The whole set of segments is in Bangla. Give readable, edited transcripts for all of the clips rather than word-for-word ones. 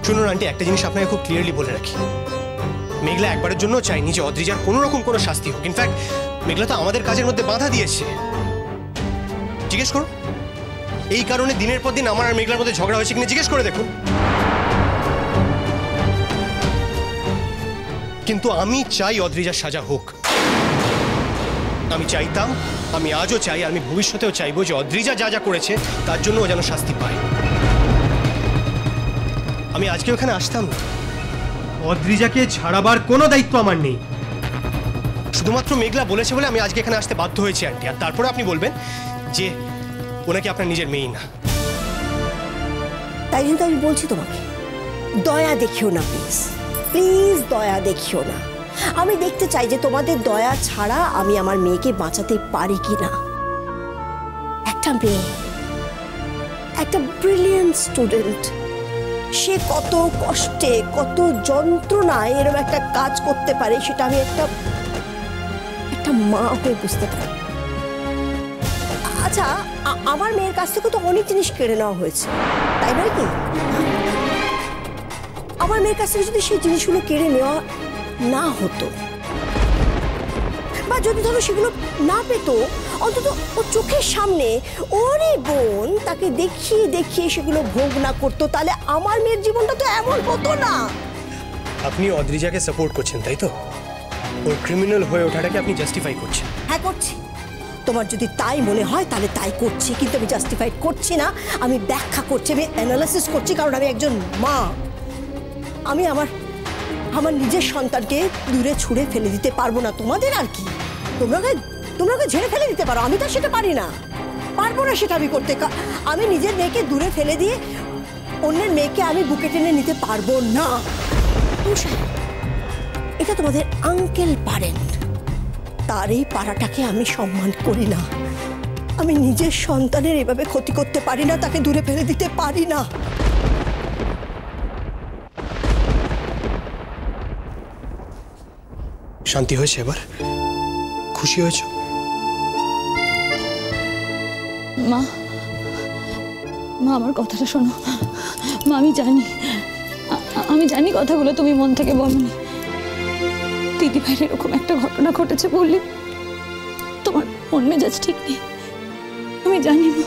শুনুন আন্টি, একটা জিনিস আপনাকে খুব ক্লিয়ারলি বলে রাখি, মেঘলা একবারের জন্য চাইনি যে অদ্রিজার কোনো রকম কোনো শাস্তি হোক। ইনফ্যাক্ট মেঘলা তো আমাদের কাজের মধ্যে বাধা দিয়েছে। জিজ্ঞেস করুন এই কারণে দিনের পর দিন আমার আর মেঘলার মধ্যে ঝগড়া হয়েছে কিনা জিজ্ঞেস করে দেখুন। কিন্তু আমি চাই অদ্রিজার সাজা হোক। আমি চাইতাম, আমি আজও চাই, আমি ভবিষ্যতেও চাইবো যে অদ্রিজা যা যা করেছে তার জন্য ও যেন শাস্তি পায়। আমি আজকে ওখানে আসতাম না, অদ্রিজাকে ছাড়াবার কোনো দায়িত্ব আমার নেই। শুধুমাত্র মেঘলা বলেছে বলে আমি আজকে এখানে আসতে বাধ্য হয়েছি আন্টি। আর তারপরে আপনি বলবেন যে ওনাকে আপনার নিজের মেয়ে না। তাই জন্য আমি বলছি তোমাকে, দয়া দেখিও না প্লিজ, প্লিজ দয়া দেখিও না। আমি দেখতে চাই যে তোমাদের দয়া ছাড়া আমি আমার মেয়েকে বাঁচাতে পারি কিনা। একটা মেয়ে, একটা ব্রিলিয়েন্ট স্টুডেন্ট, সে কত কষ্টে কত যন্ত্রণায় এরকম একটা কাজ করতে পারে সেটা আমি একটা মা হয়ে বুঝতে পারি। আচ্ছা, আমার মেয়ের কাছ থেকে তো অনেক জিনিস কেড়ে নেওয়া হয়েছে, তাই নয় কি? আমার মেয়ের কাছ থেকে যদি সেই জিনিসগুলো কেড়ে নেওয়া না হতো, বা যদি ধরো সেগুলো না পেতো, অন্তত ও চোখের সামনে ওরই বোন তাকে দেখিয়ে দেখিয়ে সেগুলো ভোগ না করতো, তাহলে আমার মেয়ের জীবনটা তো এমন হতো না। আপনি অদ্রিজাকে সাপোর্ট করছেন তাই তো? ওর ক্রিমিনাল হয়ে ওঠাটাকে আপনি জাস্টিফাই করছেন? হ্যাঁ করছি। তোমার যদি তাই মনে হয় তাহলে তাই করছি, কিন্তু আমি জাস্টিফাই করছি না, আমি ব্যাখ্যা করছি, আমি অ্যানালাইসিস করছি, কারণ আমি একজন মা। আমি আমার নিজের সন্তানকে দূরে ছুঁড়ে ফেলে দিতে পারবো না। তোমাদের আর কি, তোমরা ঝেড়ে ফেলে দিতে পারো, আমি তো সেটা পারি না, পারবো না সেটা আমি করতে। আমি নিজের মেয়েকে দূরে ফেলে দিয়ে অন্যের মেয়েকে আমি বুকে টেনে নিতে পারবো না। এটা তোমাদের আঙ্কেল পারেন, তার এই পাড়াটাকে আমি সম্মান করি না। আমি নিজের সন্তানের এভাবে ক্ষতি করতে পারি না, তাকে দূরে ফেলে দিতে পারি না। শান্তি হয়েছে এবার? খুশি হয়েছ? মা, আমার কথাটা শোনো মা। আমি জানি কথাগুলো তুমি মন থেকে বলনি। দিদি ভাইয়ের এরকম একটা ঘটনা ঘটেছে বললে তোমার মন মেজাজ ঠিক নেই, আমি জানি মা।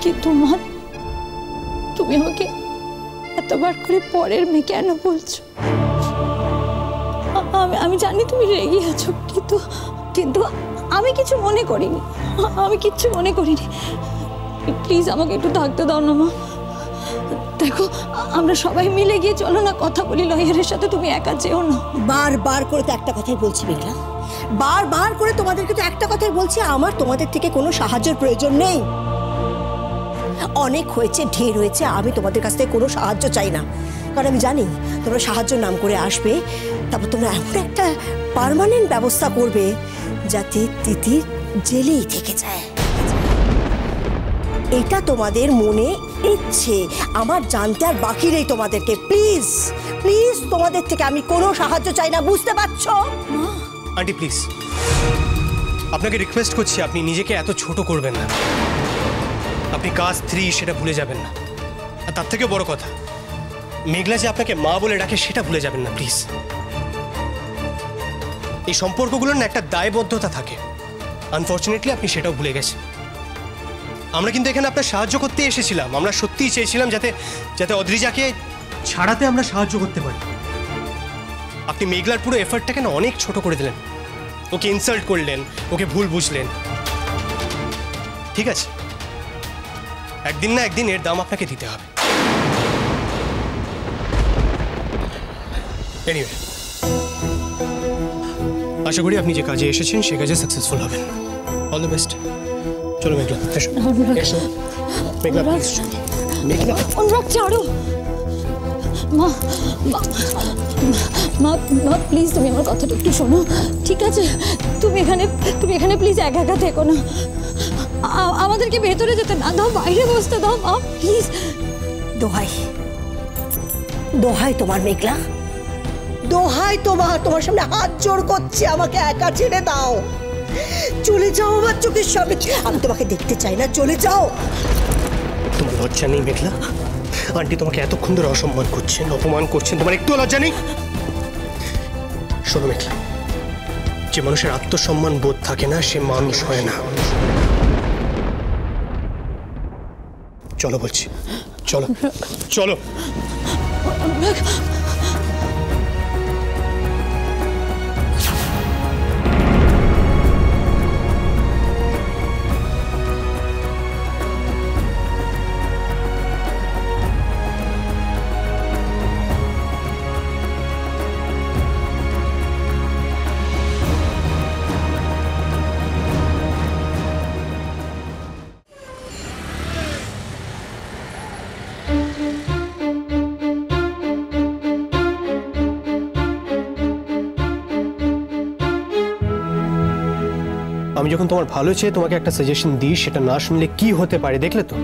কিন্তু মা, তুমি আমাকে এতবার করে পরের মেয়ে কেন বলছো? আমি জানি তুমি রেগে আছো, কিন্তু আমি কিছু মনে করিনি, আমি কিচ্ছু মনে করিনি। প্লিজ আমাকে একটু থাকতে দাও না মা। দেখো, আমরা সবাই মিলে গিয়ে চলো না কথা বলি লয়ারের সাথে, তুমি একা যেও না। বারবার করে তো একটা কথাই বলছি মেঘলা, বারবার করে তোমাদেরকে তো একটা কথাই বলছি, আমার তোমাদের থেকে কোনো সাহায্যের প্রয়োজন নেই। অনেক হয়েছে, ঢের হয়েছে, আমি তোমাদের কাছ থেকে কোনো সাহায্য চাই না। কারণ আমি জানি তোমরা সাহায্য নাম করে আসবে, তারপর তোমরা এমন একটা পার্মানেন্ট ব্যবস্থা করবে যাতে তিথি জেলেই থেকে যায়। এটা তোমাদের মনে ইচ্ছে, আমার জানতে আর বাকি নেই তোমাদেরকে। প্লিজ প্লিজ তোমাদের থেকে আমি কোনো সাহায্য চাই না, বুঝতে পারছো? আন্টি প্লিজ, আপনাকে রিকোয়েস্ট করছি, আপনি নিজেকে এত ছোট করবেন না। আপনি কাজ 3 সেটা ভুলে যাবেন না। আর তার থেকে বড় কথা, মেঘলা যে আপনাকে মা বলে ডাকে সেটা ভুলে যাবেন না প্লিজ। এই সম্পর্কগুলোর না একটা দায়বদ্ধতা থাকে, আনফর্চুনেটলি আপনি সেটাও ভুলে গেছেন। আমরা কিন্তু এখানে আপনার সাহায্য করতে এসেছিলাম, আমরা সত্যিই চেয়েছিলাম যাতে অদ্রিজাকে ছাড়াতে আমরা সাহায্য করতে পারি। আপনি মেঘলার পুরো এফার্টটাকে না অনেক ছোট করে দিলেন, ওকে ইনসাল্ট করলেন, ওকে ভুল বুঝলেন। ঠিক আছে, একদিন না একদিন এর দাম আপনাকে দিতে হবে। এনিওয়ে, আশা করি আপনি যে কাজে এসেছেন সে কাজে সাকসেসফুল হবেন। All the best. চলো মেঘলা, এসো। এসো মেঘলা, প্লিজ। মেঘলা, অনুরাগ ছাড়ো। মা মা মা প্লিজ, তুমি আমার কথাটা একটু শোনো, ঠিক আছে? তুমি এখানে প্লিজ একা একা থেকো না, আমাদেরকে ভেতরে যেতে না দাও, বাইরে বসতে দাও মা প্লিজ। দোহাই দোহাই তোমার মেঘলা, দোহাই তোমার সামনে হাত জোড় করছি, আমাকে একা ছেড়ে দাও, চলে যাও আমার চোখের সামনে। আমি তোমাকে দেখতে চাই না, চলে যাও। তোমার লজ্জা নেই মেঘলা? আন্টি তোমাকে এতক্ষণ ধরে অসম্মান করছেন, অপমান করছেন, তোমার একটু লজ্জা নেই? শোনো মেঘলা, যে মানুষের আত্মসম্মান বোধ থাকে না সে মানুষ হয় না। চলো বলছি, চলো চলো। আমি যখন তোমার ভালো চেয়ে তোমাকে একটা সাজেশন দিই, সেটা না শুনলে কি হতে পারে দেখলে তো?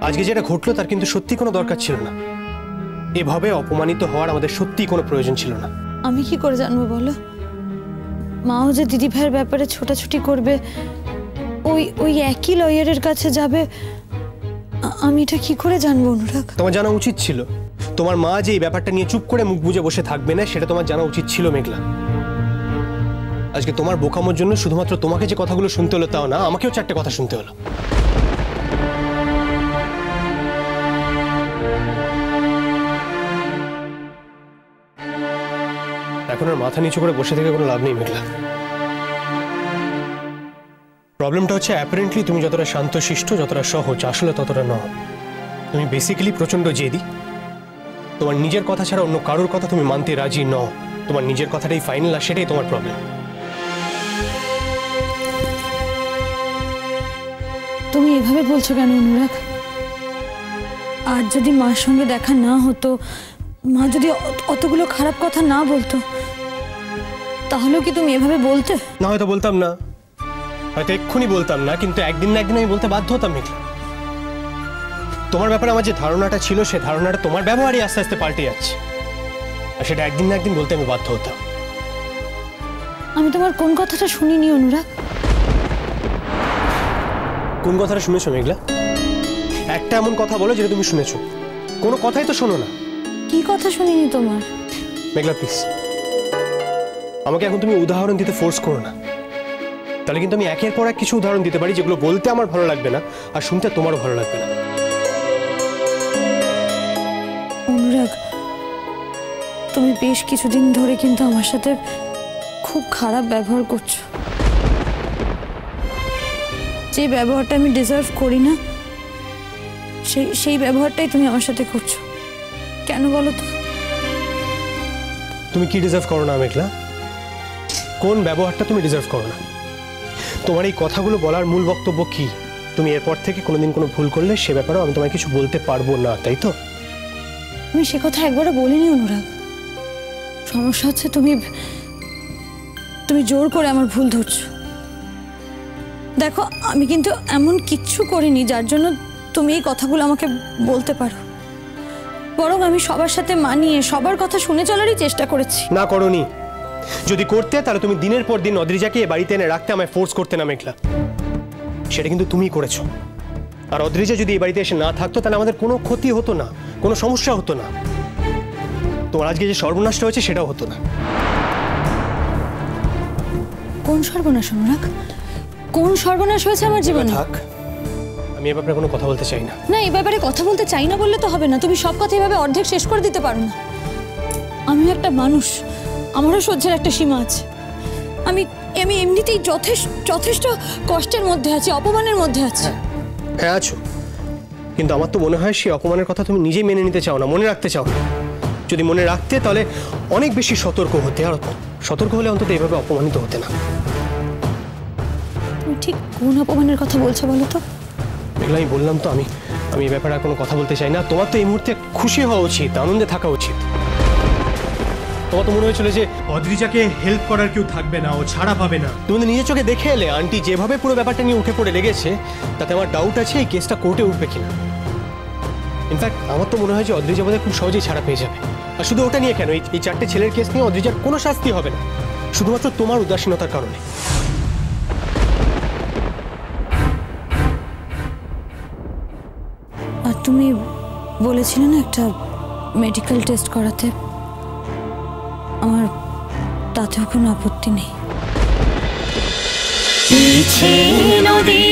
আজকে যেটা ঘটলো তার কিন্তু সত্যি কোনো দরকার ছিল না। এভাবে অপমানিত হওয়ার আমাদের সত্যি কোনো প্রয়োজন ছিল না। আমি কি করে জানবো বলো? মাও যে দিদি ভাইয়ের ব্যাপারে ছোটাছুটি করবে, ওই একই লয়ারের কাছে যাবে, আমি এটা কি করে জানবো অনুরাগ? তোমার জানা উচিত ছিল। তোমার মা যে এই ব্যাপারটা নিয়ে চুপ করে মুখ বুজে বসে থাকবে না, সেটা তোমার জানা উচিত ছিল মেঘলা। আজকে তোমার বোকামোর জন্য শুধুমাত্র তোমাকে যে কথাগুলো শুনতে হলো তাও না, আমাকেও 4টে কথা শুনতে হলো। এখন আর মাথা নিচু করে বসে থেকে কোনো লাভ নেই মেঘলা। প্রবলেমটা হচ্ছে অ্যাপারেন্টলি তুমি যতটা শান্তশিষ্ট, যতটা সহজ, আসলে ততটা নও। তুমি বেসিক্যালি প্রচন্ড জেদি। তোমার নিজের কথা ছাড়া অন্য কারোর কথা তুমি মানতে রাজি নও। তোমার নিজের কথাটাই ফাইনাল, আর সেটাই তোমার প্রবলেম। তুমি এভাবে বলছো কেন অনুরাগ? আর যদি মার সঙ্গে দেখা না হতো, মা যদি অতগুলো খারাপ কথা না বলতো, তাহলেও কি তুমি এভাবে বলতে? না, হয়তো বলতাম না, হয়তো এক্ষুনি বলতাম না, কিন্তু একদিন না একদিন আমি বলতে বাধ্য হতাম মেঘলা। তোমার ব্যাপারে আমার যে ধারণাটা ছিল, সে ধারণাটা তোমার ব্যবহারই আস্তে আস্তে পাল্টে যাচ্ছে, আর সেটা একদিন না একদিন বলতে আমি বাধ্য হতাম। আমি তোমার কোন কথাটা শুনিনি অনুরাগ? কোন কথাটা শুনেছো মেঘলা? একটা এমন কথা বলো যেটা তুমি শুনেছো। কোনো কথাই তো শোনো না। কি কথা শুনিনি তোমার? মেঘলা প্লিজ, আমাকে এখন তুমি উদাহরণ দিতে ফোর্স করো না। তাহলে কিন্তু আমি একের পর এক কিছু উদাহরণ দিতে পারি যেগুলো বলতে আমার ভালো লাগবে না, আর শুনতে তোমারও ভালো লাগবে না। অনুরাগ, তুমি বেশ কিছুদিন ধরে কিন্তু আমার সাথে খুব খারাপ ব্যবহার করছো। যে ব্যবহারটা আমি ডিজার্ভ করি না, সেই ব্যবহারটাই তুমি আমার সাথে করছো। কেন বলো তো? তুমি কি ডিজার্ভ করো না মেঘলা? কোন ব্যবহারটা তুমি ডিজার্ভ করো না? তোমার এই কথাগুলো বলার মূল বক্তব্য কি? তুমি এরপর থেকে কোনোদিন কোনো ভুল করলে সে ব্যাপারেও আমি তোমায় কিছু বলতে পারবো না, তাই তো? আমি সে কথা একবারও বলিনি অনুরাগ। সমস্যা হচ্ছে তুমি জোর করে আমার ভুল ধরছো। দেখো, আমি কিন্তু এমন কিচ্ছু করিনি যার জন্য তুমি এই কথাগুলো আমাকে বলতে পারো। বরং আমি সবার সাথে মানিয়ে সবার কথা শুনে চলারই চেষ্টা করেছি। না করোনি। যদি করতে তাহলে তুমি দিনের পর দিন অদ্রিজাকে এ বাড়িতে এনে রাখতে আমায় ফোর্স করতে না মেঘলা। সেটা কিন্তু তুমিই করেছো। আর অদ্রিজা যদি এই বাড়িতে এসে না থাকতো তাহলে আমাদের কোনো ক্ষতি হতো না, কোনো সমস্যা হতো না। তোমার আজকে যে সর্বনাশটা হয়েছে সেটাও হতো না। কোন সর্বনাশ অনুরাগ? কোন সর্বনাশ হয়েছে আমার জীবনে? থাক, আমি এ ব্যাপারে কোনো কথা বলতে চাই না। না, এই ব্যাপারে কথা বলতে চাই না বললে তো হবে না। তুমি সব কথা এভাবে অর্ধেক শেষ করে দিতে পারো না। আমিও একটা মানুষ, আমারও সহ্যের একটা সীমা আছে। আমি এমনিতেই যথেষ্ট কষ্টের মধ্যে আছি, অপমানের মধ্যে আছি। হ্যাঁ আছো, কিন্তু আমার তো মনে হয় সেই অপমানের কথা তুমি নিজেই মেনে নিতে চাও না, মনে রাখতে চাও না। যদি মনে রাখতে তাহলে অনেক বেশি সতর্ক হতে, আর সতর্ক হলে অন্তত এইভাবে অপমানিত হতে না। তুমি ঠিক কোন অপমানের কথা বলছো বলো তো? এগুলো আমি বললাম তো, আমি এই ব্যাপারে আর কোনো কথা বলতে চাই না। তোমার তো এই মুহূর্তে খুশি হওয়া উচিত, আনন্দে থাকা উচিত। তোমার তো মনে হয়েছিল যে অদ্রিজাকে হেল্প করার কেউ থাকবে না, ও ছাড়া পাবে না। তুমি তো নিজের চোখে দেখে এলে আন্টি যেভাবে পুরো ব্যাপারটা নিয়ে উঠে পড়ে লেগেছে, তাতে আমার ডাউট আছে এই কেসটা কোর্টে উঠবে কিনা। ইনফ্যাক্ট আমার তো মনে হয় যে অদ্রিজা বোধহয় খুব সহজেই ছাড়া পেয়ে যাবে। আর শুধু ওটা নিয়ে কেন, এই 4টে ছেলের কেস নিয়ে অদ্রিজার কোনো শাস্তি হবে না, শুধুমাত্র তোমার উদাসীনতার কারণে। তুমি বলেছিলে না একটা মেডিকেল টেস্ট করাতে, আমার তাতেও কোনো আপত্তি নেই। নদী